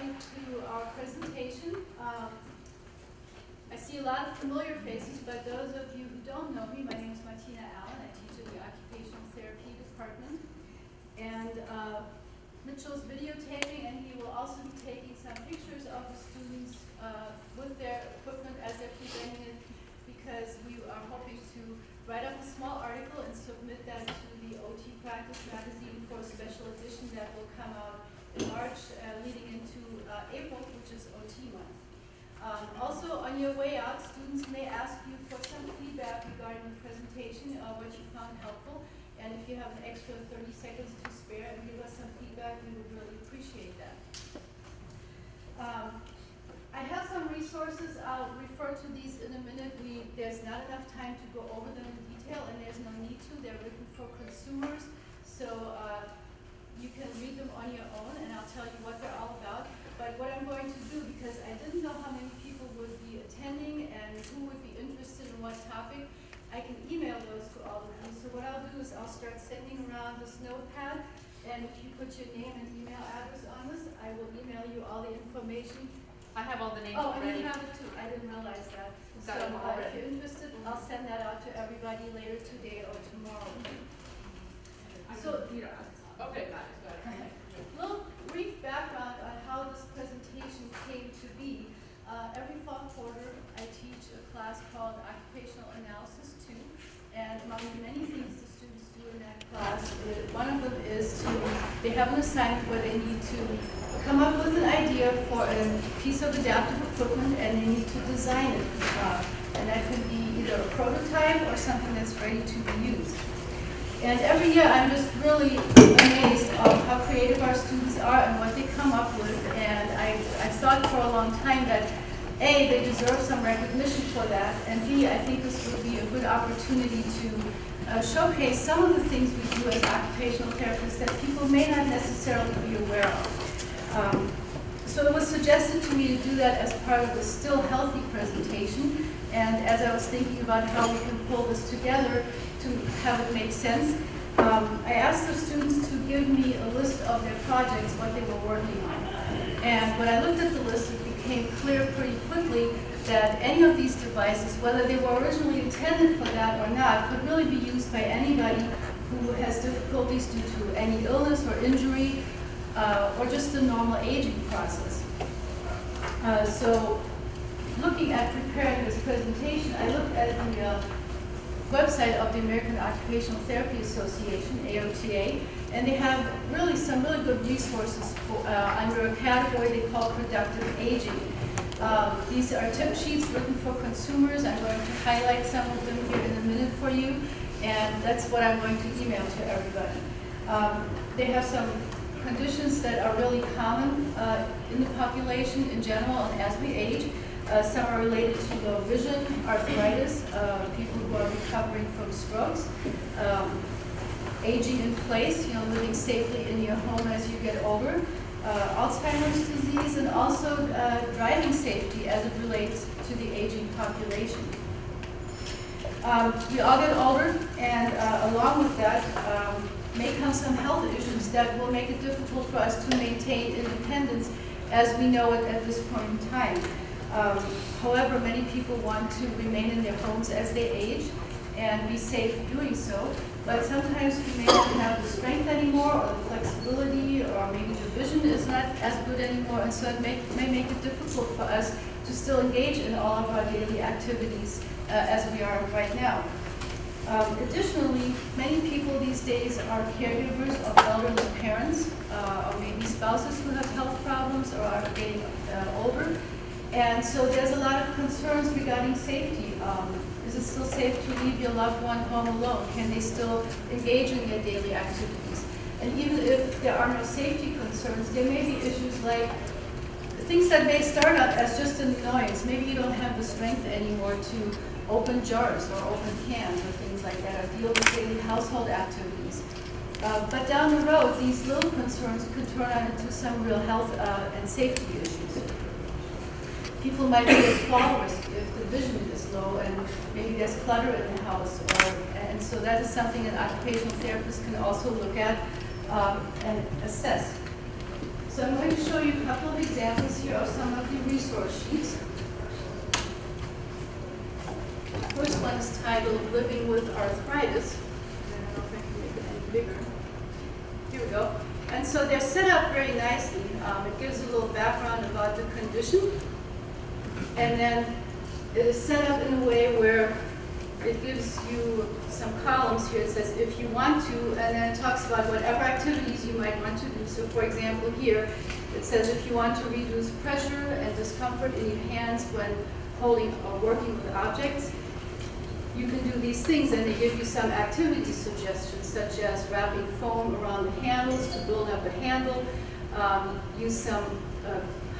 everybody to our presentation. I see a lot of familiar faces, but those of you who don't know me, my name is Martina Allen. I teach in the Occupational Therapy Department. And Mitchell's videotaping, and he will also be taking some pictures of the students with their equipment as they're presenting it, because we are hoping to write up a small article and submit that to the OT Practice magazine for a special edition that will come out in March, leading into April, which is OT month. Also, on your way out, students may ask you for some feedback regarding the presentation, what you found helpful, and if you have an extra 30 seconds to spare and give us some feedback, we would really appreciate that. I have some resources. I'll refer to these in a minute. There's not enough time to go over them in detail, and there's no need to. They're written for consumers, so you can read them on your own, and I'll tell you what they're all about. But what I'm going to do, because I didn't know how many people would be attending and who would be interested in what topic, I can email those to all of you. So what I'll do is I'll start sending around this notepad, and if you put your name and email address on this, I will email you all the information. I have all the names already. already. And you have it too. I didn't realize that. So already. if you're interested, I'll send that out to everybody later today or tomorrow. So, okay, got it. a little brief background on how this presentation came to be. Every fall quarter, I teach a class called Occupational Analysis 2, and among the many things the students do in that class, one of them is they have an assignment where they need to come up with an idea for a piece of adaptive equipment, and they need to design it. And that can be either a prototype or something that's ready to be used. And every year I'm just really amazed of how creative our students are and what they come up with. And I thought for a long time that A, they deserve some recognition for that, and B, I think this would be a good opportunity to showcase some of the things we do as occupational therapists that people may not necessarily be aware of. So it was suggested to me to do that as part of the Still Healthy presentation, and as I was thinking about how we can pull this together to have it make sense, I asked the students to give me a list of their projects, what they were working on. And when I looked at the list, it became clear pretty quickly that any of these devices, whether they were originally intended for that or not, could really be used by anybody who has difficulties due to any illness or injury, or just the normal aging process. So looking at preparing this presentation, I looked at the website of the American Occupational Therapy Association, AOTA, and they have some really good resources under a category they call productive aging. These are tip sheets written for consumers. I'm going to highlight some of them here in a minute for you, and that's what I'm going to email to everybody. They have some conditions that are really common in the population in general and as we age. Some are related to low vision, arthritis, people who are recovering from strokes, aging in place, living safely in your home as you get older, Alzheimer's disease, and also driving safety as it relates to the aging population. We all get older, and along with that may come some health issues that will make it difficult for us to maintain independence as we know it at this point in time. However, many people want to remain in their homes as they age and be safe doing so, but sometimes we may not have the strength anymore, or the flexibility, or maybe the vision is not as good anymore, and so it may make it difficult for us to still engage in all of our daily activities as we are right now. Additionally, many people these days are caregivers of elderly parents, or maybe spouses who have health problems or are getting older. And so there's a lot of concerns regarding safety. Is it still safe to leave your loved one home alone? Can they still engage in their daily activities? And even if there are no safety concerns, there may be issues like things that may start out as just an annoyance. Maybe you don't have the strength anymore to open jars or open cans or things like that, or deal with daily household activities. But down the road, these little concerns could turn out into some real health and safety issues. People might be at fall risk if the vision is low and maybe there's clutter in the house, and so that is something that occupational therapists can also look at and assess. So I'm going to show you a couple of examples here of some of the resource sheets. The first one is titled Living with Arthritis. I don't know if I can make it any bigger. Here we go. And so they're set up very nicely. It gives a little background about the condition. And then it is set up in a way where it gives you some columns here. It says if you want to, and then it talks about whatever activities you might want to do. So for example here, it says if you want to reduce pressure and discomfort in your hands when holding or working with objects, you can do these things, and they give you some activity suggestions, such as wrapping foam around the handles to build up a handle, use some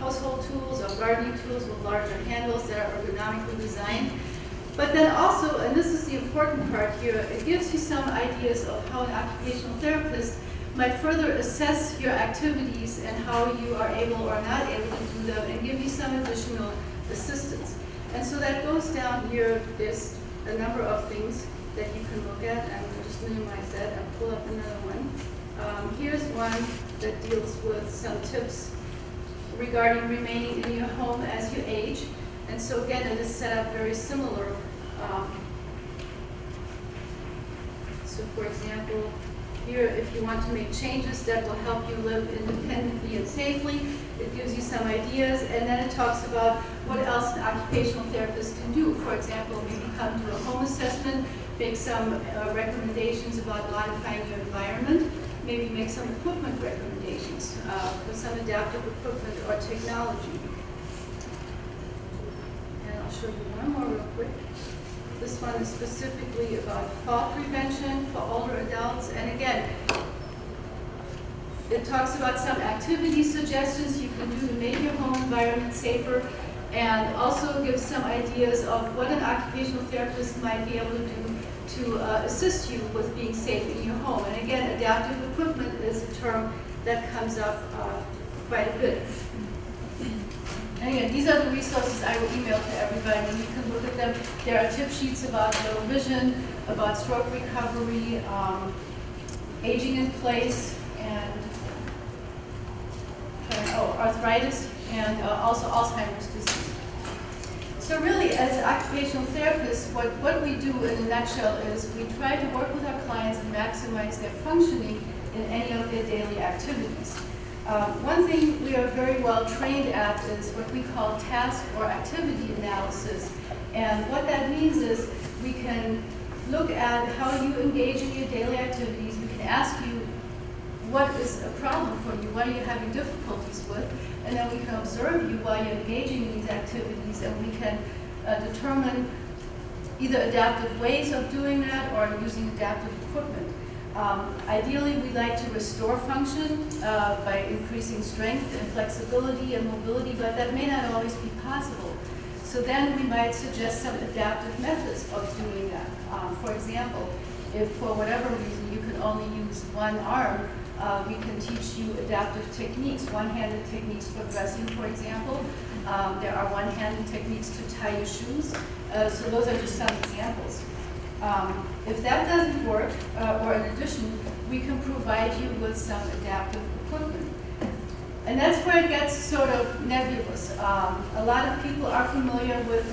household tools or gardening tools with larger handles that are ergonomically designed. But then also, and this is the important part here, it gives you some ideas of how an occupational therapist might further assess your activities and how you are able or not able to do them, and give you some additional assistance. And so that goes down here. There's a number of things that you can look at. I'm going to just minimize that and pull up another one. Here's one that deals with some tips regarding remaining in your home as you age. And so again, it is set up very similar. So for example, here, if you want to make changes that will help you live independently and safely, it gives you some ideas, and then it talks about what else an occupational therapist can do. For example, maybe come to a home assessment, make some recommendations about modifying your environment, maybe make some equipment recommendations for some adaptive equipment or technology. And I'll show you one more real quick. This one is specifically about fall prevention for older adults. And again, it talks about some activity suggestions you can do to make your home environment safer, and also gives some ideas of what an occupational therapist might be able to do to assist you with being safe in your home. And again, adaptive equipment is a term that comes up quite a bit. And again, these are the resources I will email to everybody, and you can look at them. There are tip sheets about low vision, about stroke recovery, aging in place, and arthritis, and also Alzheimer's disease. So really, as occupational therapists, what we do in a nutshell is we try to work with our clients and maximize their functioning in any of their daily activities. One thing we are very well trained at is what we call task or activity analysis. And what that means is we can look at how you engage in your daily activities. We can ask you what is a problem for you, what are you having difficulties with, and then we can observe you while you're engaging in these activities, and we can determine either adaptive ways of doing that or using adaptive equipment. Ideally, we like to restore function by increasing strength and flexibility and mobility, but that may not always be possible. So then we might suggest some adaptive methods of doing that. For example, if for whatever reason you can only use one arm, we can teach you adaptive techniques, one-handed techniques for dressing, for example. There are one-handed techniques to tie your shoes. So those are just some examples. If that doesn't work, or in addition, we can provide you with some adaptive equipment. And that's where it gets sort of nebulous. A lot of people are familiar with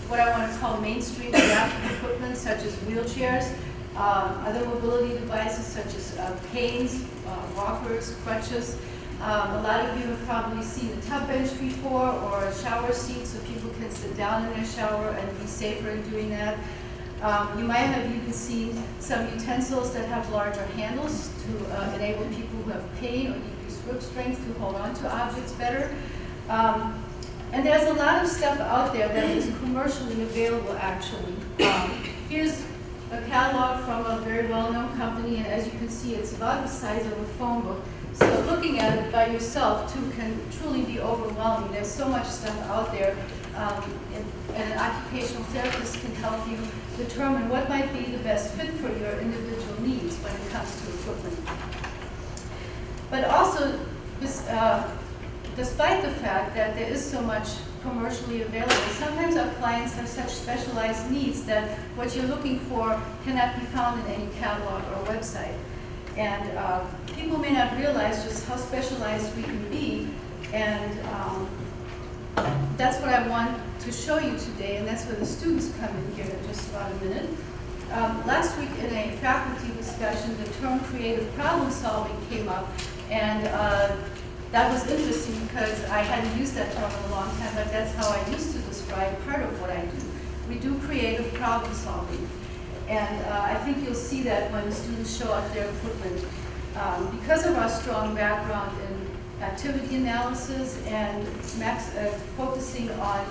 what I want to call mainstream adaptive equipment, such as wheelchairs, other mobility devices such as canes, walkers, crutches. A lot of you have probably seen a tub bench before, or a shower seat so people can sit down in their shower and be safer in doing that. You might have even seen some utensils that have larger handles to enable people who have pain or decreased grip strength to hold on to objects better. And there's a lot of stuff out there that is commercially available, actually. Here's a catalog from a very well-known company, and as you can see, it's about the size of a phone book. So looking at it by yourself, too, can truly be overwhelming. There's so much stuff out there, and an occupational therapist can help you determine what might be the best fit for your individual needs when it comes to equipment. But also, despite the fact that there is so much commercially available, sometimes our clients have such specialized needs that what you're looking for cannot be found in any catalog or website. And people may not realize just how specialized we can be, and that's what I want to show you today, and that's where the students come in here in just about a minute. Last week in a faculty discussion, the term creative problem solving came up, and that was interesting because I hadn't used that term in a long time, but that's how I used to describe part of what I do. We do creative problem solving. And I think you'll see that when the students show up their equipment. Because of our strong background in activity analysis and focusing on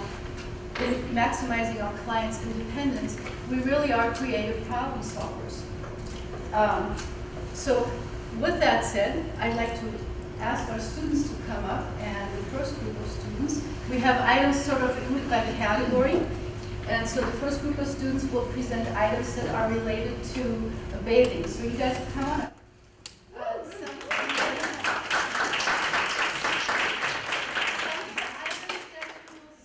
maximizing our clients' independence, we really are creative problem solvers. So with that said, I'd like to ask our students to come up, and the first group of students, we have items sort of grouped by category. And so the first group of students will present items that are related to bathing. So you guys come on up.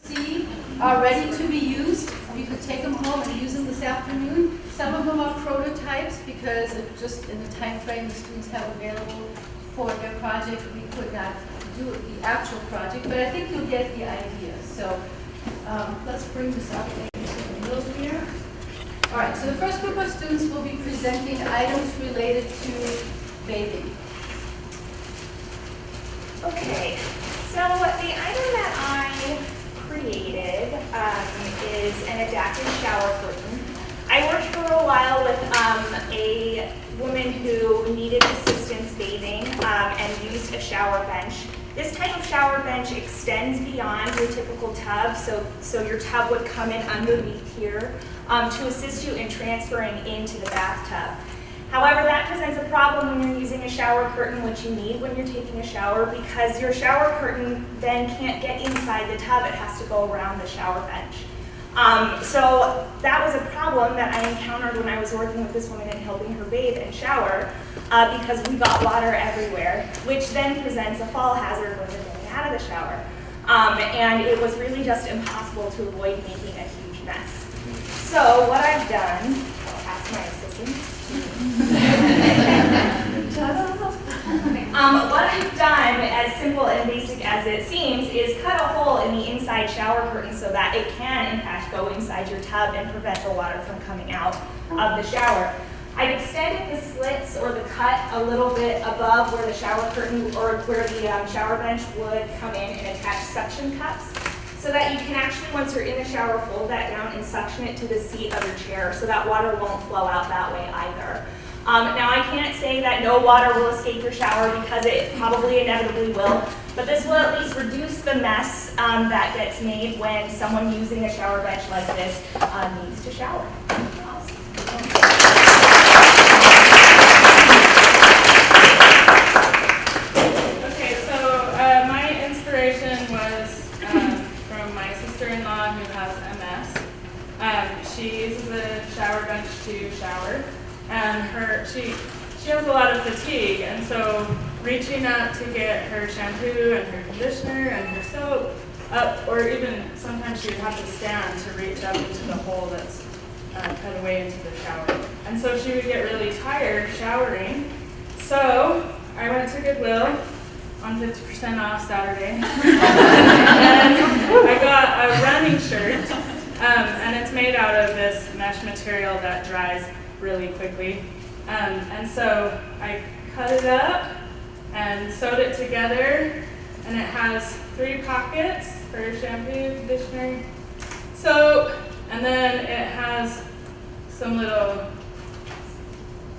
See are ready to be used. You could take them home and use them this afternoon. Some of them are prototypes because just in the time frame the students have available for their project, we could not do the actual project, but I think you'll get the idea. So let's bring this up into the middle here. All right, so the first group of students will be presenting items related to bathing. Okay, so the item that I created is an adapted shower curtain. I worked for a while with a woman who needed assistance bathing and used a shower bench. This type of shower bench extends beyond your typical tub, so your tub would come in underneath here to assist you in transferring into the bathtub. However, that presents a problem when you're using a shower curtain, which you need when you're taking a shower, because your shower curtain then can't get inside the tub. It has to go around the shower bench. So that was a problem that I encountered when I was working with this woman and helping her bathe and shower, because we got water everywhere, which then presents a fall hazard when you're getting out of the shower. And it was really just impossible to avoid making a huge mess. So what I've done, I'll ask my assistant. What I've done, as simple and basic as it seems, is cut a hole in the inside shower curtain so that it can, in fact, go inside your tub and prevent the water from coming out of the shower. I've extended the slits or the cut a little bit above where the shower curtain or where the shower bench would come in and attach suction cups, so that you can actually, once you're in the shower, fold that down and suction it to the seat of your chair so that water won't flow out that way either. Now I can't say that no water will escape your shower because it probably inevitably will, but this will at least reduce the mess that gets made when someone using a shower bench like this needs to shower. Okay, so my inspiration was from my sister-in-law who has MS. She uses a shower bench to shower, and she has a lot of fatigue, and so reaching out to get her shampoo and her conditioner and her soap up, or even sometimes she would have to stand to reach up into the hole that's cut away into the shower. And so she would get really tired showering. So I went to Goodwill on 50% off Saturday, and I got a running shirt, and it's made out of this mesh material that dries really quickly. And so I cut it up and sewed it together, and it has 3 pockets for shampoo, conditioner, soap, and then it has some little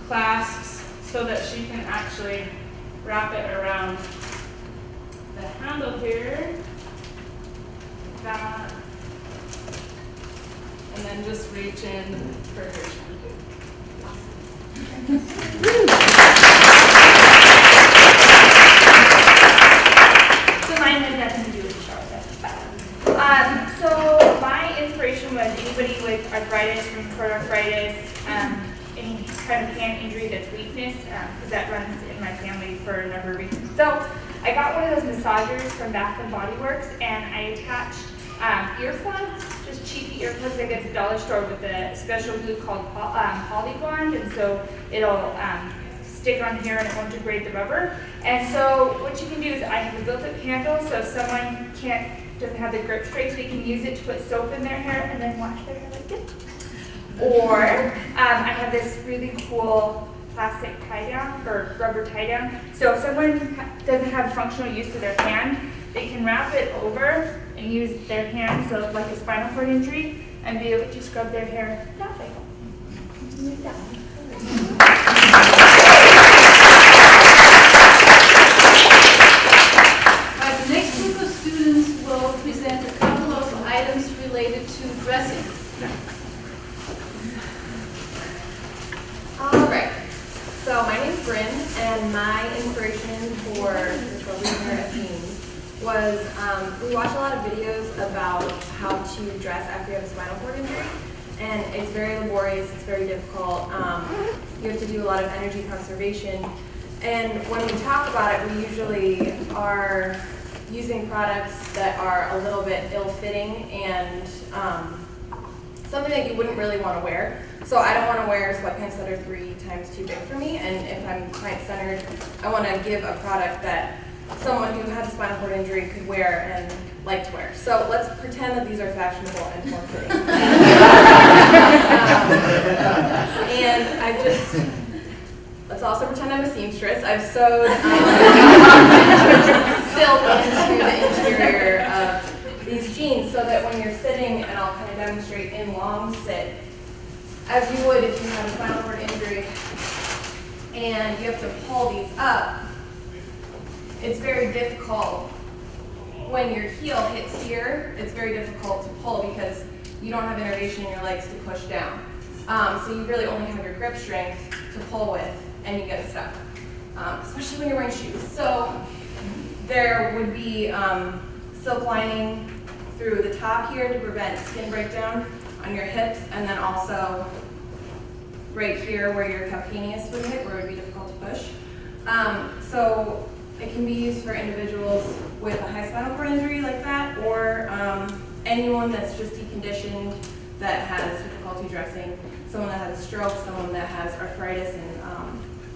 clasps so that she can actually wrap it around the handle here, like that, and then just reach in for her shampoo. So mine has nothing to do with the shower bench. So my inspiration was anybody with arthritis, rheumatoid arthritis, any kind of hand injury that's weakness, because that runs in my family for a number of reasons. So I got one of those massagers from Bath and Body Works, and I attached earplugs, just cheapy earplugs I get at the dollar store with a special glue called Polybond, and so it'll stick on here and it won't degrade the rubber. And so what you can do is I have a built-up handle, so if someone doesn't have the grip strength, they can use it to put soap in their hair and then wash their hair like this. Or I have this really cool plastic tie down or rubber tie down. So if someone doesn't have functional use to their hand, they can wrap it over and use their hand, so like a spinal cord injury, and be able to scrub their hair that way. The next group of students will present a couple of items related to dressing. All right. So my name's Bryn, and my inspiration for this program here at Teens was we watch a lot of videos about how to dress after you have a spinal cord injury, and it's very laborious, it's very difficult. You have to do a lot of energy conservation, and when we talk about it, we usually are using products that are a little bit ill-fitting and something that you wouldn't really want to wear. So I don't want to wear sweatpants that are 3 times too big for me, and if I'm client-centered, I want to give a product that someone who has a spinal cord injury could wear and like to wear. So let's pretend that these are fashionable and form-fitting. Let's also pretend I'm a seamstress. I've sewed silk into the interior of these jeans so that when you're sitting, and I'll kind of demonstrate in long sit, as you would if you have a spinal cord injury, and you have to pull these up, it's very difficult when your heel hits here. It's very difficult to pull because you don't have innervation in your legs to push down. So you really only have your grip strength to pull with, and you get stuck, especially when you're wearing shoes. So there would be silk lining through the top here to prevent skin breakdown on your hips, and then also right here where your calcaneus would hit, where it would be difficult to push. So it can be used for individuals with a high spinal cord injury like that, or anyone that's just deconditioned that has difficulty dressing, someone that has a stroke, someone that has arthritis and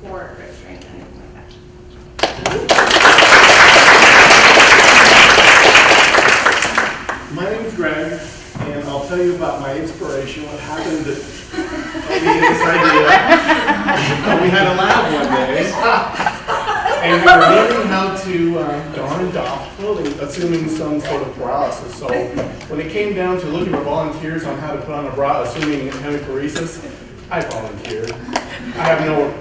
poor grip strength, anything like that. My name is Greg, and I'll tell you about my inspiration, what happened that gave me this idea. We had a lab one day, and we were learning how to don and doff clothing, assuming some sort of paralysis. So when it came down to looking for volunteers on how to put on a bra, assuming hemiparesis, I volunteered. I have no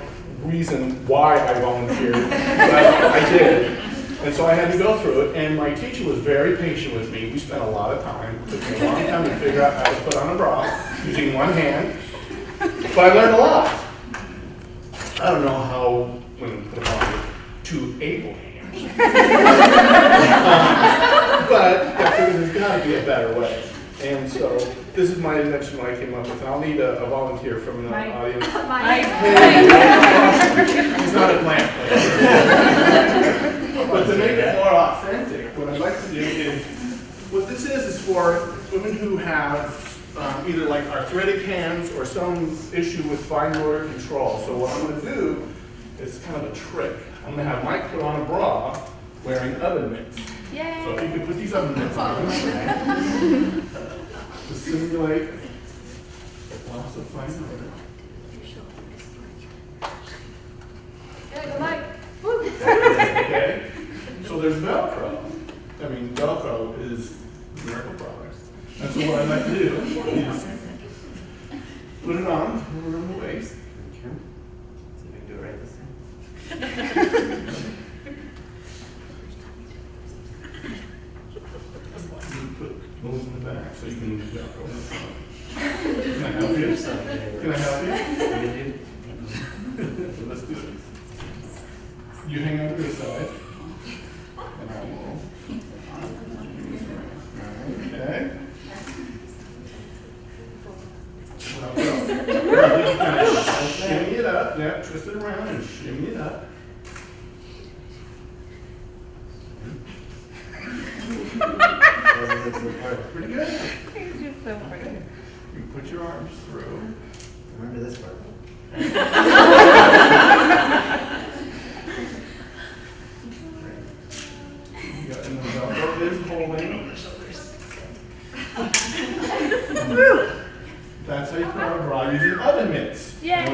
reason why I volunteered, but I did. And so I had to go through it, and my teacher was very patient with me. We spent a lot of time. It took me a long time to figure out how to put on a bra using one hand, but I learned a lot. I don't know how women put on with 2 able hands. But I figured there's got to be a better way. And so this is my invention when I came up with it. I'll need a volunteer from the audience. He's not a plant player. But to make it more authentic, what I'd like to do is, what this is for women who have either like arthritic hands or some issue with fine motor control. So what I'm going to do is kind of a trick. I'm going to have Mike put on a bra wearing oven mitts. Yay. So if you could put these oven mitts on to simulate loss of fine motor. Okay? So there's Velcro. I mean, Velcro is a miracle product. And so what I'd like to do is put it on around the waist. See if we can do it right this time. You put those in the back so you can use Velcro in the front. Can I help you? Can I help you? So let's do this. You hang on to this side. And I will. Okay. Shimmy it up. Yeah, twist it around and shimmy it up. Pretty good. Okay. You put your arms through. Remember this part. got, and the Velcro is holding. That's how you put on a bra using oven mitts. Yay.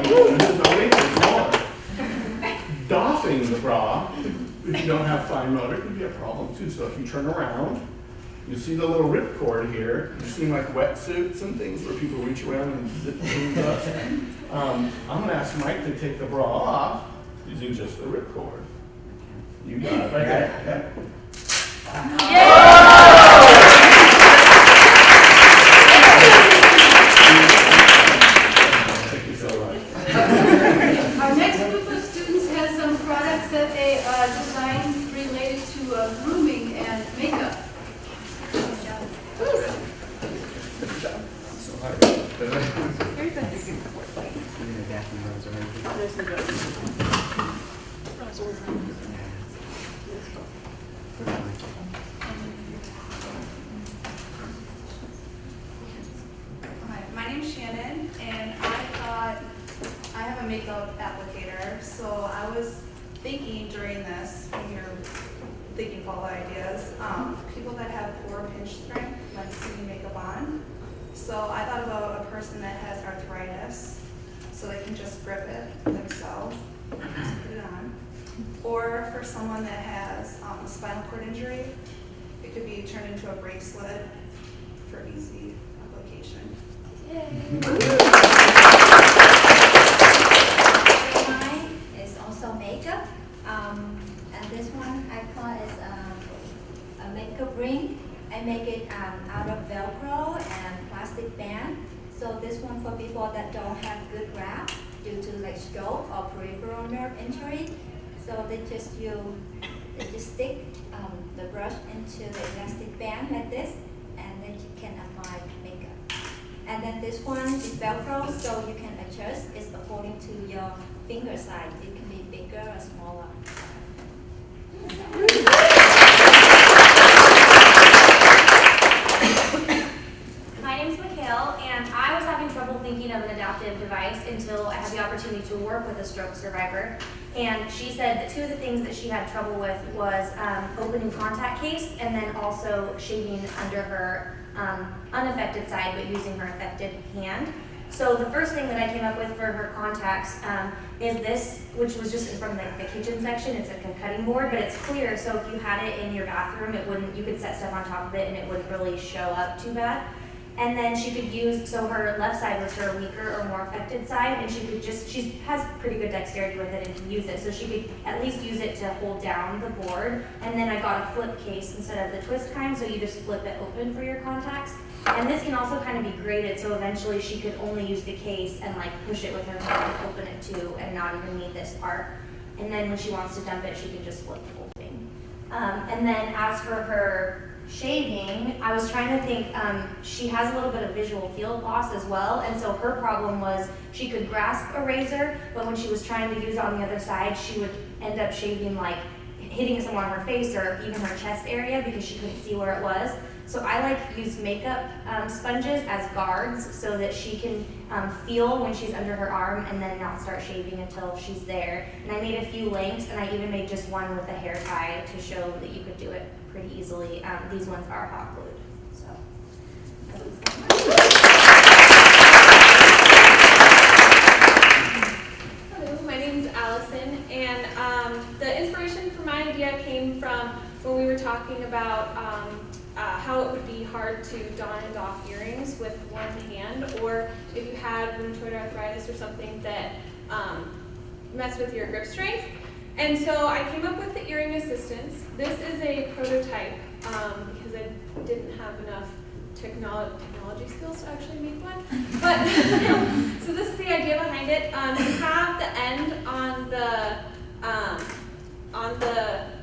Doffing the bra, if you don't have fine motor, could be a problem too. So if you turn around, you see the little ripcord here. You've seen like wetsuits and things where people reach around and zip things up. I'm gonna ask Mike to take the bra off using just the ripcord. You got it right there. Thank you so much. Our next group of students has some products that they designed related to grooming and makeup. Hi, my name's Shannon, and I have a makeup applicator, so I was thinking during this, when you're thinking of all the ideas, people that have poor pinch strength when putting makeup on. So I thought about a person that has arthritis, so they can just grip it like so, just put it on. Or for someone that has a spinal cord injury, it could be turned into a bracelet for easy application. Mine is also makeup, and this one I call is a makeup ring. I make it out of Velcro and plastic band. So this one for people that don't have good grasp due to like stroke or peripheral nerve injury. So they just stick the brush into the elastic band like this, and then you can apply makeup. And then this one is Velcro, so you can adjust. It's according to your finger size. It can be bigger or smaller. My name's Mikhail, and I was having trouble thinking of an adaptive device until I had the opportunity to work with a stroke survivor. And she said that two of the things that she had trouble with was opening contact case and then also shaving under her unaffected side but using her affected hand. So the first thing that I came up with for her contacts is this, which was just from the kitchen section. It's like a cutting board, but it's clear, so if you had it in your bathroom, you could set stuff on top of it and it wouldn't really show up too bad. And then she could use, so her left side was her weaker or more affected side, and she has pretty good dexterity with it and can use it, so she could at least use it to hold down the board. And then I got a flip case instead of the twist kind, so you just flip it open for your contacts. And this can also kind of be graded, so eventually she could only use the case and like push it with her hand and open it too, and not even need this part. And then when she wants to dump it, she can just flip the whole thing. And then as for her shaving, I was trying to think, she has a little bit of visual field loss as well, and so her problem was she could grasp a razor, but when she was trying to use it on the other side, she would end up shaving like hitting someone on her face or even her chest area because she couldn't see where it was. So I use makeup sponges as guards so that she can feel when she's under her arm and then not start shaving until she's there. And I made a few lengths, and I even made just one with a hair tie to show that you could do it pretty easily. These ones are hot glued. So. Hello, my name is Allison, and the inspiration for my idea came from when we were talking about how it would be hard to don and doff earrings with one hand, or if you had rheumatoid arthritis or something that messed with your grip strength. And so I came up with the earring assistants. This is a prototype because I didn't have enough technology skills to actually make one. But so this is the idea behind it. You have the end on the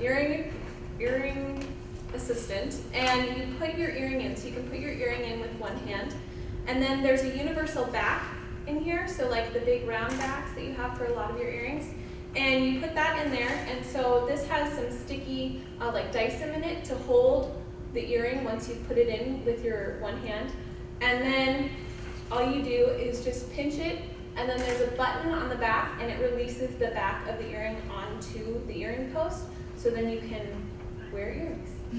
earring assistant, and you put your earring in. So you can put your earring in with one hand, and then there's a universal back in here. So like the big round backs that you have for a lot of your earrings. And you put that in there, and so this has some sticky like Dyson in it to hold the earring once you put it in with your one hand. And then all you do is just pinch it, and then there's a button on the back, and it releases the back of the earring onto the earring post, so then you can wear earrings. My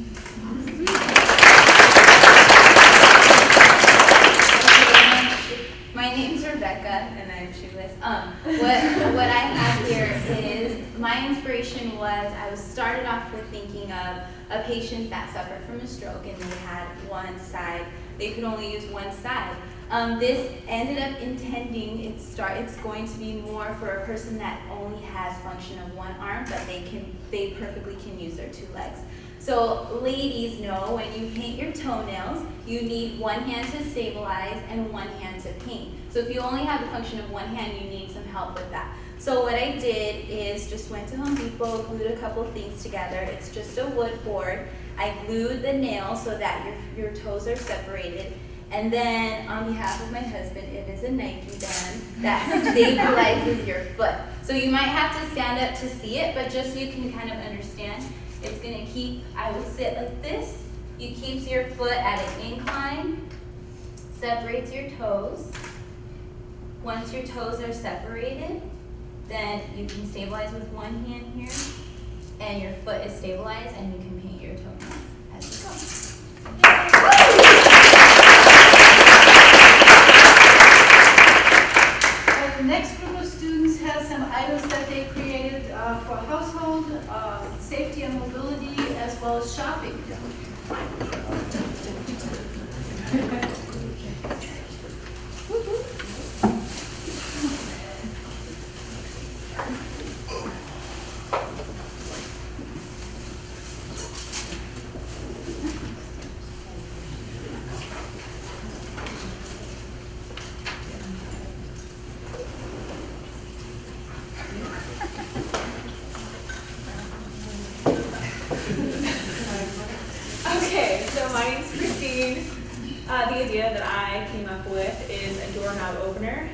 name's Rebecca, and I'm shoeless. What I have here is my inspiration was I was started off with thinking of a patient that suffered from a stroke and they had one side. They could only use one side. This ended up intending it's going to be more for a person that only has function of one arm, but they perfectly can use their two legs. So ladies know when you paint your toenails, you need one hand to stabilize and one hand to paint. So if you only have the function of one hand, you need some help with that. So what I did is just went to Home Depot, glued a couple things together. It's just a wood board. I glued the nail so that your toes are separated. And then on behalf of my husband, it is a Nike band that stabilizes your foot. So you might have to stand up to see it, but just so you can kind of understand, it's gonna keep, I would sit like this. It keeps your foot at an incline, separates your toes. Once your toes are separated, then you can stabilize with one hand here, and your foot is stabilized, and you can paint your toenails as you go. The next group of students has some items that they created for household, safety and mobility, as well as shopping. Okay, so my name's Christine. The idea that I came up with is a doorknob opener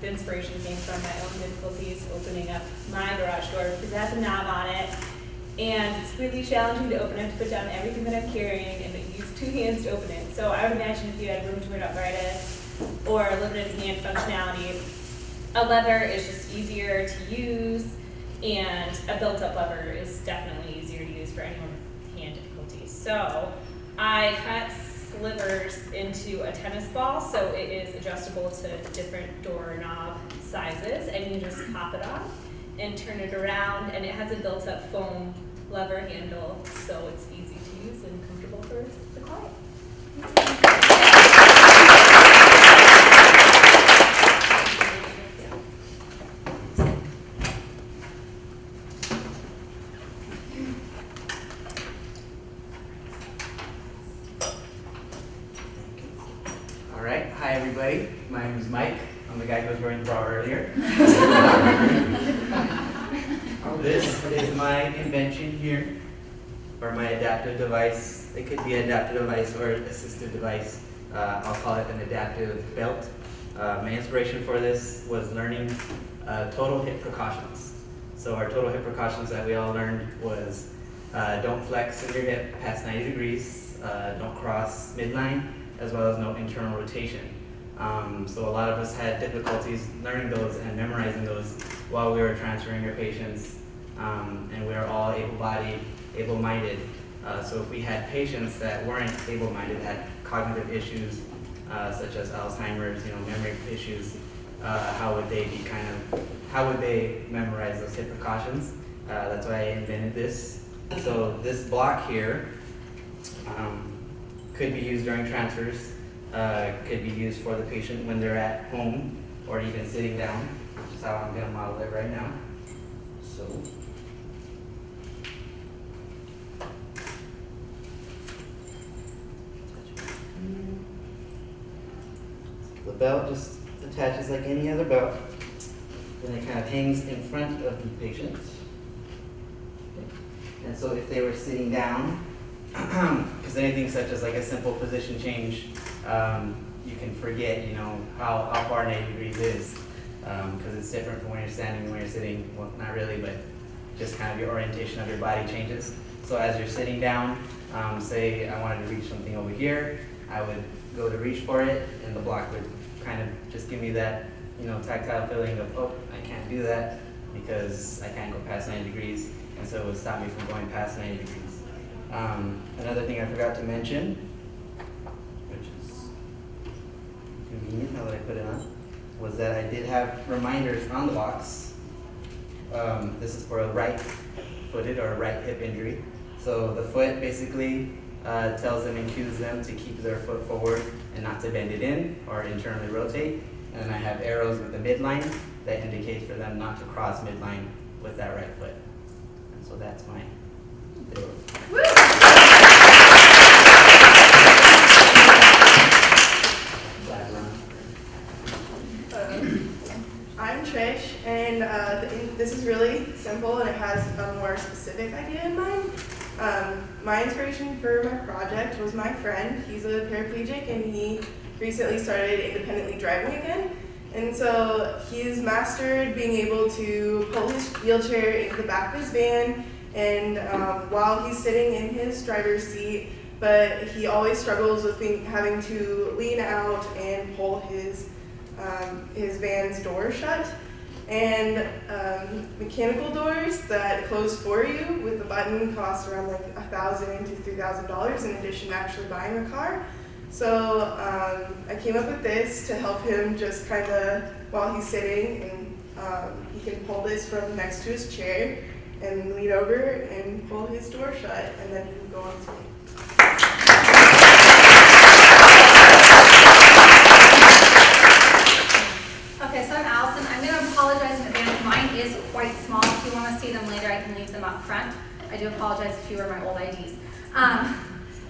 the inspiration came from my own difficulties opening up my garage door because it has a knob on it. And it's really challenging to open it, to put down everything that I'm carrying, and use two hands to open it. So I would imagine if you had rheumatoid arthritis or limited hand functionality, a lever is just easier to use, and a built-up lever is definitely easier to use for anyone with hand difficulties. So I cut slivers into a tennis ball, so it is adjustable to different doorknob sizes, and you just pop it off and turn it around, and it has a built-up foam lever handle, so it's easy to use and comfortable for the client. All right, hi everybody. My name is Mike. I'm the guy who was wearing the bra earlier. This is my invention here, or my adaptive device. It could be an adaptive device or an assistive device. I'll call it an adaptive belt. My inspiration for this was learning total hip precautions. So our total hip precautions that we all learned was don't flex in your hip past 90 degrees, don't cross midline, as well as no internal rotation. So a lot of us had difficulties learning those and memorizing those while we were transferring our patients, and we are all able-bodied, able-minded. So if we had patients that weren't able-minded, had cognitive issues such as Alzheimer's, memory issues, how would they memorize those hip precautions? That's why I invented this. So this block here could be used during transfers, could be used for the patient when they're at home or even sitting down, which is how I'm going to model it right now. So the belt just attaches like any other belt, and it kind of hangs in front of the patient. And so if they were sitting down, because anything such as like a simple position change, you can forget, how far 90 degrees is, because it's different from when you're standing and when you're sitting. Well, not really, but just kind of your orientation of your body changes. So as you're sitting down, say I wanted to reach something over here, I would go to reach for it, and the block would kind of just give me that, tactile feeling of, oh, I can't do that because I can't go past 90 degrees, and so it would stop me from going past 90 degrees. Another thing I forgot to mention, which is convenient now that I put it on, was that I did have reminders on the box. This is for a right-footed or a right hip injury. So the foot basically tells them and cues them to keep their foot forward and not to bend it in or internally rotate. And then I have arrows with the midline that indicate for them not to cross midline with that right foot. And so that's my deal. I'm Trish, and this is really simple, and it has a more specific idea in mind. My inspiration for my project was my friend. He's a paraplegic, and he recently started independently driving again. And so he's mastered being able to pull his wheelchair into the back of his van, and while he's sitting in his driver's seat, but he always struggles with having to lean out and pull his van's door shut. And mechanical doors that close for you with a button cost around like $1,000 to $3,000 in addition to actually buying a car. So I came up with this to help him just kind of, while he's sitting, and he can pull this from next to his chair and lean over and pull his door shut, and then he can go on to me. Okay, so I'm Allison. I'm going to apologize in advance. Mine is quite small. If you want to see them later, I can leave them up front. I do apologize if you were my old IDs.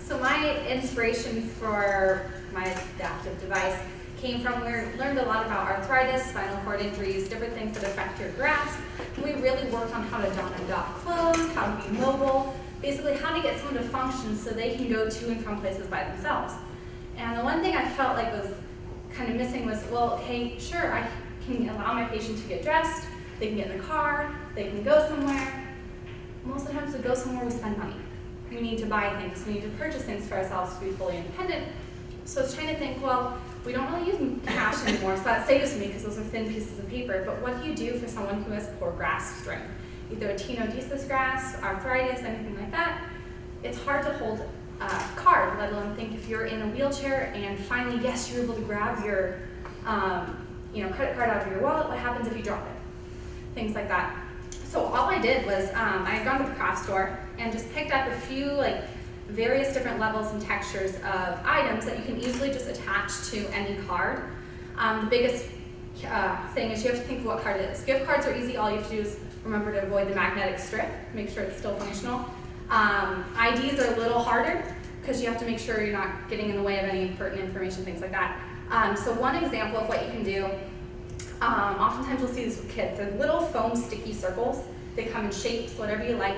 So my inspiration for my adaptive device came from, we learned a lot about arthritis, spinal cord injuries, different things that affect your grasp. And we really worked on how to don and doff clothes, how to be mobile, basically how to get someone to function so they can go to and from places by themselves. And the one thing I felt like was kind of missing was, well, okay, sure, I can allow my patient to get dressed, they can get in the car, they can go somewhere. Most of the times we go somewhere, we spend money. We need to buy things, we need to purchase things for ourselves to be fully independent. So I was trying to think, well, we don't really use cash anymore, so that saves me because those are thin pieces of paper, but what do you do for someone who has poor grasp strength? Either a tenodesis grasp, arthritis, anything like that. It's hard to hold a card, let alone think if you're in a wheelchair and finally, yes, you're able to grab your credit card out of your wallet, what happens if you drop it? Things like that. So all I did was, I had gone to the craft store and just picked up a few various different levels and textures of items that you can easily just attach to any card. The biggest thing is you have to think of what card it is. Gift cards are easy. All you have to do is remember to avoid the magnetic strip, make sure it's still functional. IDs are a little harder because you have to make sure you're not getting in the way of any pertinent information, things like that. So one example of what you can do, oftentimes you'll see this with kids. They're little foam sticky circles. They come in shapes, whatever you like.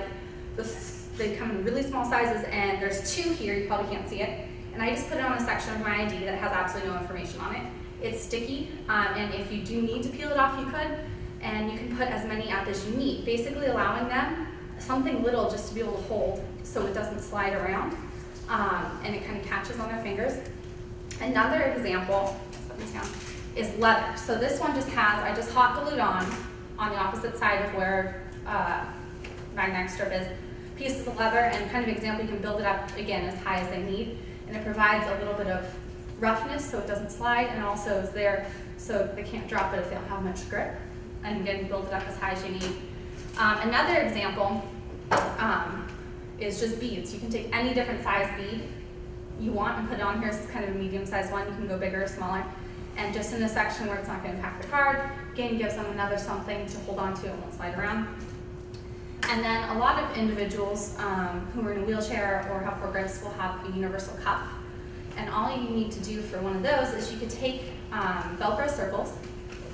They come in really small sizes, and there's two here, you probably can't see it. And I just put it on a section of my ID that has absolutely no information on it. It's sticky, and if you do need to peel it off, you could. And you can put as many up as you need, basically allowing them something little just to be able to hold so it doesn't slide around, and it kind of catches on their fingers. Another example is leather. So this one just has, I just hot glued on the opposite side of where magnetic strip is, pieces of leather, and kind of example, you can build it up again as high as they need, and it provides a little bit of roughness so it doesn't slide, and also is there so they can't drop it if they don't have much grip, and again, build it up as high as you need. Another example is just beads. You can take any different size bead you want and put it on here. This is kind of a medium-sized one. You can go bigger or smaller. And just in a section where it's not going to impact the card, again, gives them another something to hold on to and won't slide around. And then a lot of individuals who are in a wheelchair or have poor grip will have a universal cuff. And all you need to do for one of those is you could take Velcro circles,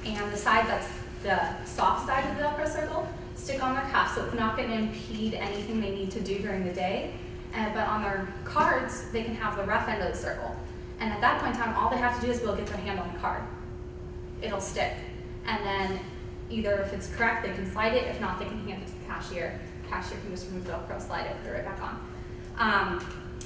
and the side that's the soft side of the Velcro circle, stick on their cuff so it's not going to impede anything they need to do during the day. But on their cards, they can have the rough end of the circle. And at that point in time, all they have to do is be able to get their hand on the card. It'll stick. And then either if it's correct, they can slide it. If not, they can hand it to the cashier. The cashier can just remove the Velcro, slide it, put it right back on.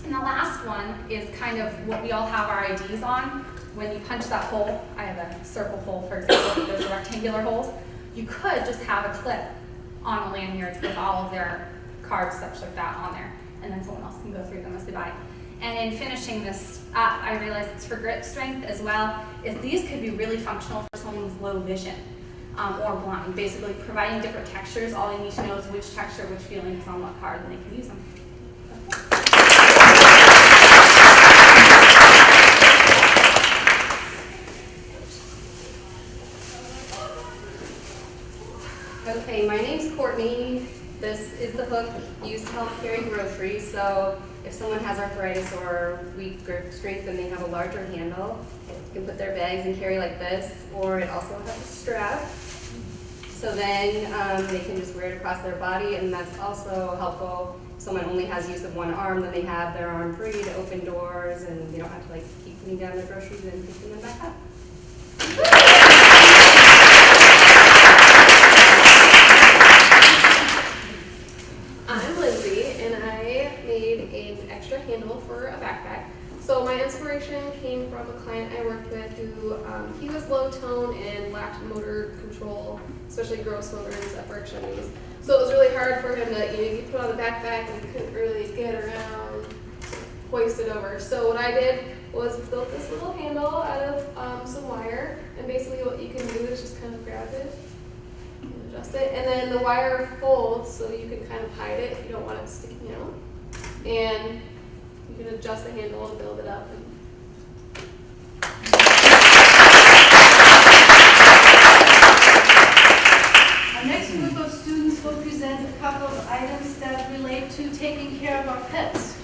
And the last one is kind of what we all have our IDs on. When you punch that hole, I have a circle hole, for example, those are rectangular holes. You could just have a clip on a lanyard with all of their cards, such like that, on there, and then someone else can by. And in finishing this up, I realized it's for grip strength as well, is these could be really functional for someone with low vision or blind, basically providing different textures. All they need to know is which texture, which feeling is on what card, and they can use them. Okay, my name's Courtney. This is the hook used to help carry groceries. So if someone has arthritis or weak grip strength, then they have a larger handle. You can put their bags and carry like this, or it also has a strap. So then they can just wear it across their body, and that's also helpful. If someone only has use of one arm, then they have their arm free to open doors, and they don't have to like keep putting down their groceries and picking them back up. I'm Lindsay, and I made an extra handle for a backpack. So my inspiration came from a client I worked with who, he was low tone and lacked motor control, especially gross motor and upper extremities. So it was really hard for him to, you put on the backpack and he couldn't really get around, hoist it over. So what I did was built this little handle out of some wire, and basically what you can do is just kind of grab it and adjust it, and then the wire folds so you can kind of hide it if you don't want it sticking out. And you can adjust the handle to build it up. Our next group of students will present a couple of items that relate to taking care of our pets.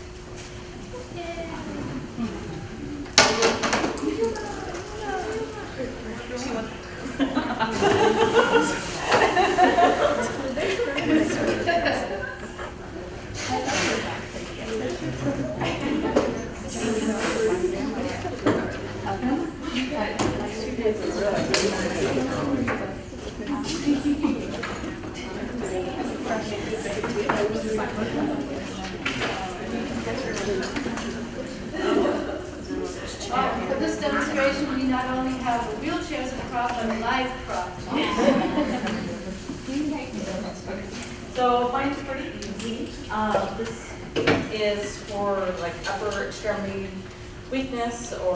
For this demonstration, we not only have the wheelchairs and prop, but a live prop. So mine's pretty easy. This is for like upper extremity weakness or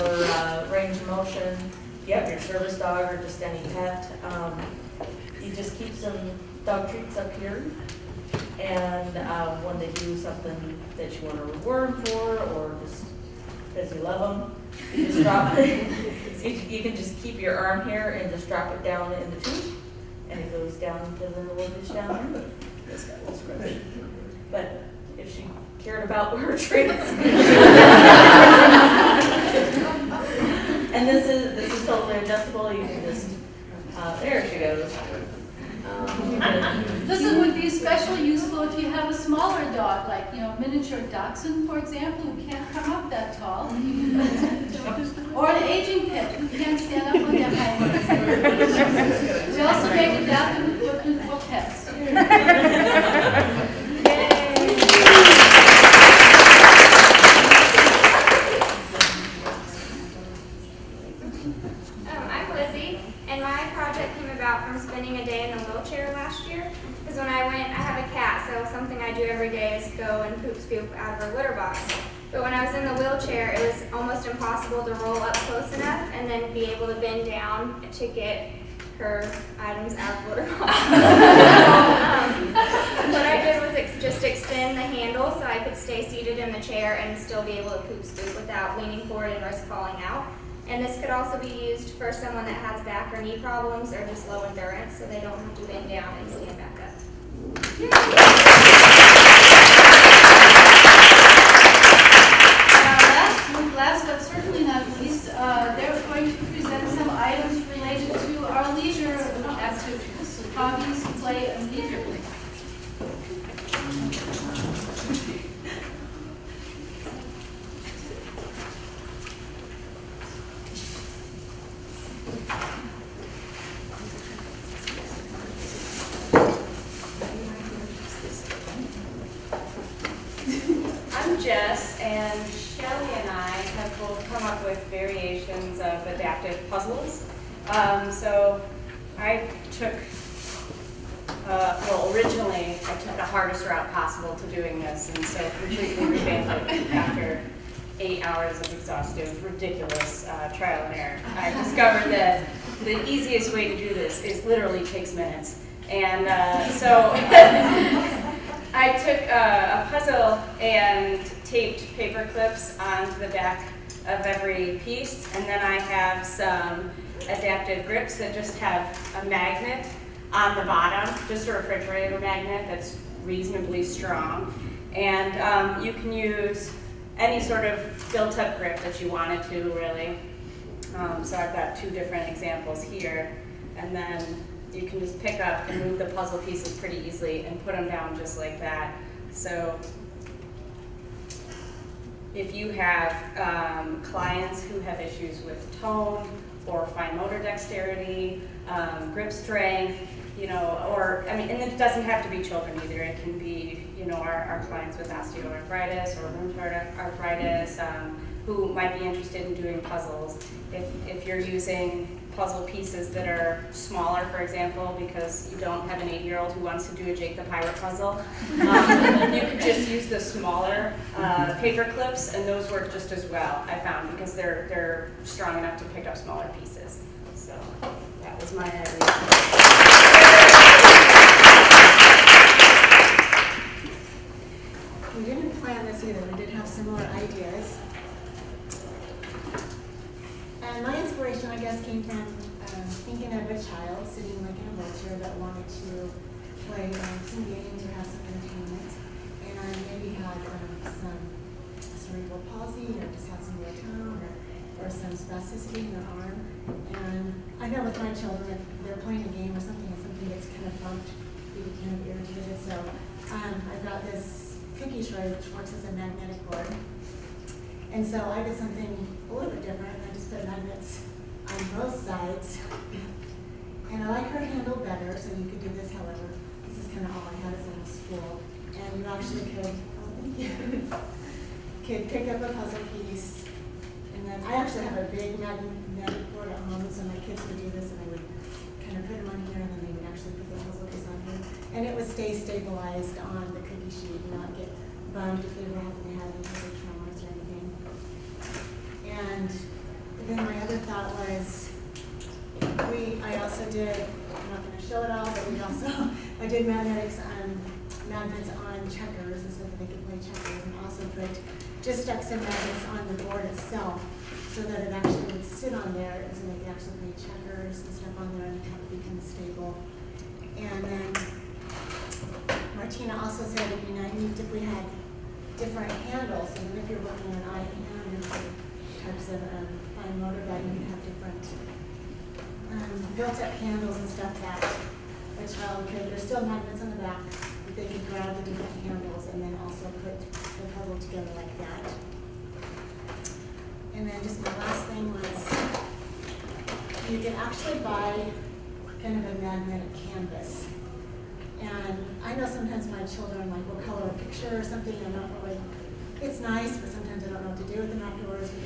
range of motion. If you have your service dog or just any pet, you just keep some dog treats up here. And when they do something that you want to reward them for, or just because you love them, you just drop it. You can just keep your arm here and just drop it down in the tube, and it goes down to the little dish down there. This guy was rubbish. But if she cared about her treats. And this is totally adjustable. You can just there she goes. This would be especially useful if you have a smaller dog, like miniature dachshund, for example, who can't come up that tall, or an aging pet who can't stand up on their hind legs. We also make adaptive equipment for pets. I'm Lizzie, and my project came about from spending a day in the wheelchair last year. Because when I have a cat, so something I do every day is go and poop scoop out of her litter box. But when I was in the wheelchair, it was almost impossible to roll up close enough and then be able to bend down to get her items out of the litter box. What I did was just extend the handle so I could stay seated in the chair and still be able to poop scoop without leaning forward and risk falling out. And this could also be used for someone that has back or knee problems or just low endurance, so they don't have to bend down and stand back up. Last but certainly not least, they're going to present some items related to our leisure activities, hobbies, play, and leisure. I'm Jess, and Shelly and I have both come up with variations of adaptive puzzles. So I took, originally I took the hardest route possible to doing this, and so completely revamped it after 8 hours of exhaustive, ridiculous trial and error. I discovered that the easiest way to do this is literally takes minutes. And so I took a puzzle and taped paper clips onto the back of every piece, and then I have some adaptive grips that just have a magnet on the bottom, just a refrigerator magnet that's reasonably strong. And you can use any sort of built-up grip that you wanted to, really. So I've got 2 different examples here, and then you can just pick up and move the puzzle pieces pretty easily and put them down just like that. So if you have clients who have issues with tone or fine motor dexterity, grip strength, or, and it doesn't have to be children either. It can be, our clients with osteoarthritis or rheumatoid arthritis who might be interested in doing puzzles. If you're using puzzle pieces that are smaller, for example, because you don't have an 8-year-old who wants to do a Jake the Pirate puzzle, you could just use the smaller paper clips, and those work just as well, I found, because they're strong enough to pick up smaller pieces. So that was my idea. We didn't plan this either. We did have similar ideas. And my inspiration, I guess, came from thinking of a child sitting like in a wheelchair that wanted to play some games or have some entertainment, and maybe had some cerebral palsy or just had some weird tone or some spasticity in their arm. And I know with my children, if they're playing a game or something and something gets kind of bumped, they get kind of irritated. So I've got this cookie tray which works as a magnetic board. And so I did something a little bit different. I just put magnets on both sides. And I like her handle better, so you could do this, however. This is kind of all I had as a little spool. And you actually could, could pick up a puzzle piece. And then I actually have a big magnetic board at home, so my kids would do this, and I would kind of put them on here, and then they would actually put the puzzle piece on here. And it would stay stabilized on the cookie sheet and not get bummed if they were having to have any other traumas or anything. And then my other thought was, I also did, I'm not going to show it all, but I did magnets on checkers, so that they could play checkers, and also just stuck some magnets on the board itself, so that it actually would sit on there, and so they could actually play checkers and stuff on there and have it become stable. And then Martina also said it'd be nice if we had different handles, and then if you're working on eye hand or types of fine motor that you can have different built-up handles and stuff that a child could, there's still magnets on the back, but they could grab the different handles and then also put the puzzle together like that. And then just my last thing was, you can actually buy kind of a magnetic canvas. And I know sometimes my children will color a picture or something, and I'm not really, it's nice, but sometimes I don't know what to do with them afterwards. You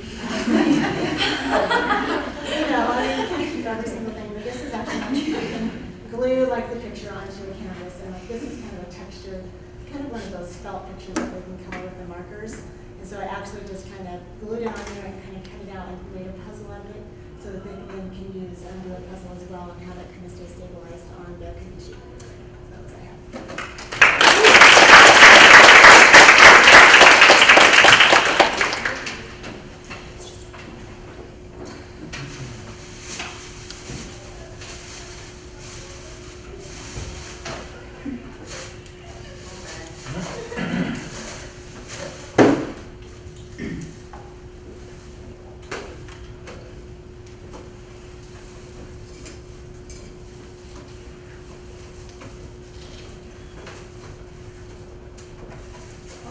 can't keep every single thing, but this is actually, you can glue the picture onto a canvas, and this is kind of a textured, kind of one of those felt pictures that they can color with the markers. And so I actually just kind of glued it on there and kind of cut it out and made a puzzle out of it, so that they then can use and do a puzzle as well and have it kind of stay stabilized on the cookie sheet. So that's what I have.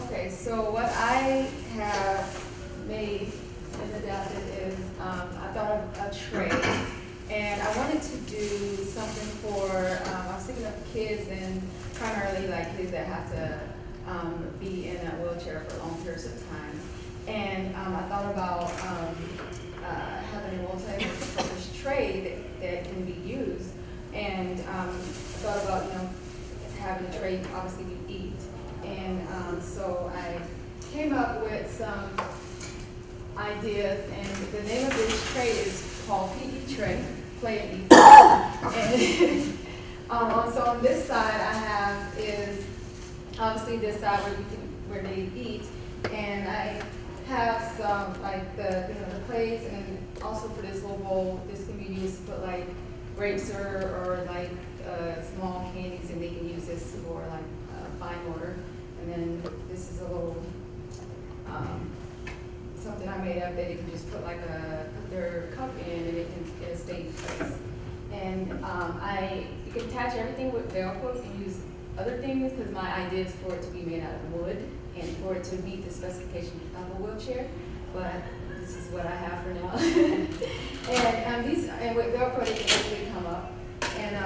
Okay, so what I have made and adapted is I thought of a tray, and I wanted to do something for, I was thinking of kids, and primarily kids that have to be in a wheelchair for long periods of time. And I thought about having a multi-purpose tray that can be used, and thought about having a tray obviously we eat. And so I came up with some ideas, and the name of this tray is called PE tray, play and eat. And so on this side I have is obviously this side where they eat, and I have some like the plates, and also for this little bowl, this can be used to put like grapes or like small candies, and they can use this for like fine motor. And then this is a little something I made up that you can just put like put their cup in, and it can stay in place. And you can attach everything with Velcro and use other things, because my idea is for it to be made out of wood and for it to meet the specification of a wheelchair. But this is what I have for now. and with Velcro they can easily come up. And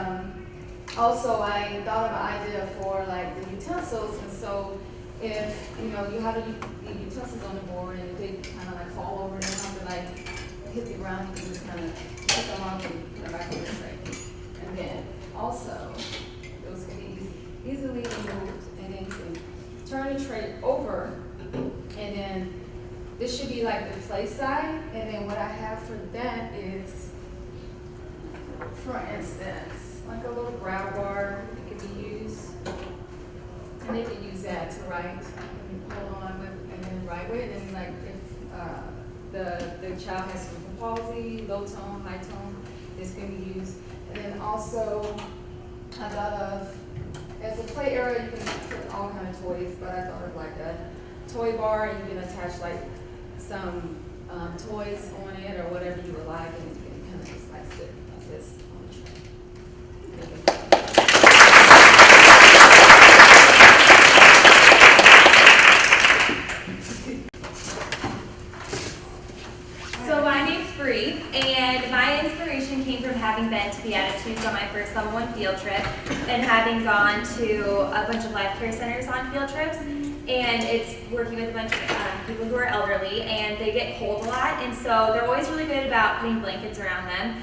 also I thought of an idea for like the utensils, and so if you have the utensils on the board and they kind of like fall over and something like hit the ground, you can just kind of pick them up and put them back on the tray. And then also those can be easily removed, and then you can turn the tray over, and then this should be like the play side. And then what I have for that is, for instance, like a little grab bar that can be used. And they can use that to write and hold on with, and then write with. And then like if the child has cerebral palsy, low tone, high tone, this can be used. And then also I thought of, as a play area, you can put all kind of toys, but I thought of like a toy bar, and you can attach like some toys on it or whatever you would like, and you can kind of just like sit like this on the tray. And my inspiration came from having been to the Adaptations on my first level 1 field trip, and having gone to a bunch of life care centers on field trips. And it's working with a bunch of people who are elderly, and they get cold a lot, and so they're always really good about putting blankets around them.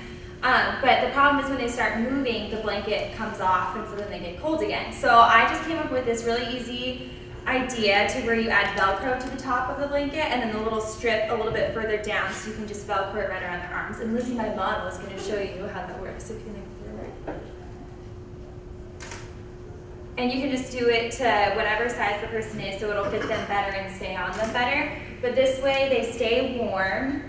But the problem is when they start moving, the blanket comes off, and so then they get cold again. So I just came up with this really easy idea to where you add Velcro to the top of the blanket, and then the little strip a little bit further down, so you can just Velcro it right around their arms. And Lizzie, my model, is going to show you how that works. If you can, and you can just do it to whatever size the person is, so it'll fit them better and stay on them better. But this way they stay warm,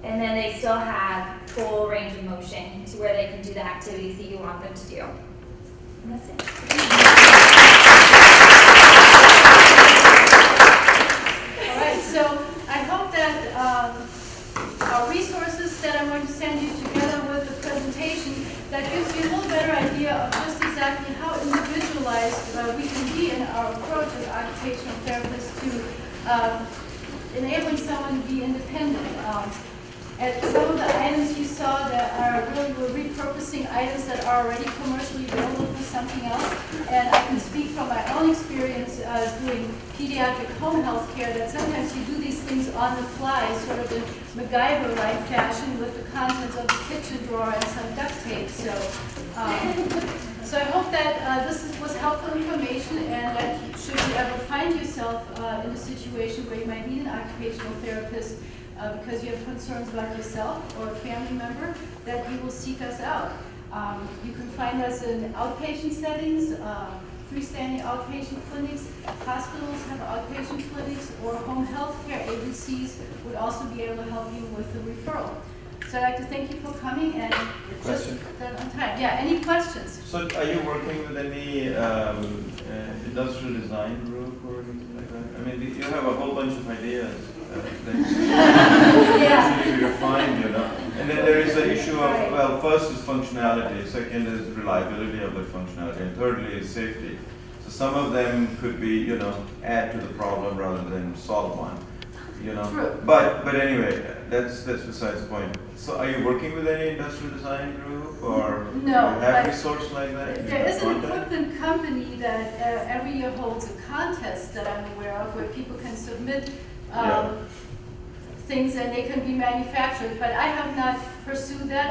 and then they still have full range of motion to where they can do the activities that you want them to do. And that's it. All right, so I hope that our resources that I'm going to send you together with the presentation, that gives you a little better idea of just exactly how individualized we can be in our approach as occupational therapists to enabling someone to be independent. And some of the items you saw that are really, we're repurposing items that are already commercially available for something else. And I can speak from my own experience doing pediatric home health care, that sometimes you do these things on the fly, sort of in MacGyver-like fashion, with the contents of the kitchen drawer and some duct tape. So I hope that this was helpful information, and that should you ever find yourself in a situation where you might need an occupational therapist, because you have concerns about yourself or a family member, that you will seek us out. You can find us in outpatient settings, freestanding outpatient clinics, hospitals have outpatient clinics, or home health care agencies would also be able to help you with the referral. So I'd like to thank you for coming, and just that on time. Yeah, any questions? So are you working with any industrial design group or anything like that? I mean, you have a whole bunch of ideas. Actually be refined, And then there is the issue of, well, first is functionality, second is reliability of the functionality, and thirdly is safety. So some of them could be, add to the problem rather than solve one, True. But anyway, that's besides the point. So are you working with any industrial design group, or No, do you have resource like that? There is an equipment company that every year holds a contest that I'm aware of, where people can submit things and they can be manufactured, but I have not pursued that.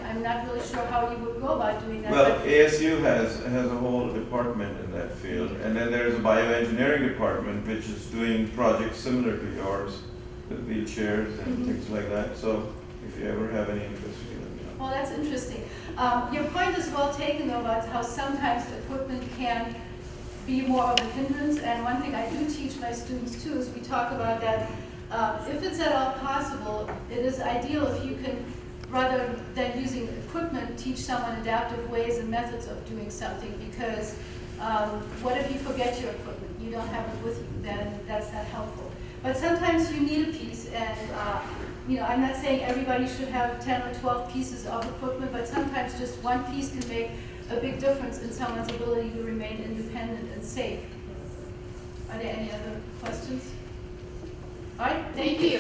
I'm not really sure how you would go about doing that. Well, but ASU has a whole department in that field, and then there's a bioengineering department which is doing projects similar to yours, with wheelchairs and things like that. So if you ever have any interest, you let me know. Well, that's interesting. Your point is well taken, though, about how sometimes the equipment can be more of a hindrance. And one thing I do teach my students, too, is we talk about that if it's at all possible, it is ideal if you can, rather than using equipment, teach someone adaptive ways and methods of doing something. Because what if you forget your equipment? You don't have it with you, then that's not helpful. But sometimes you need a piece, and I'm not saying everybody should have 10 or 12 pieces of equipment, but sometimes just one piece can make a big difference in someone's ability to remain independent and safe. Are there any other questions? All right, thank you.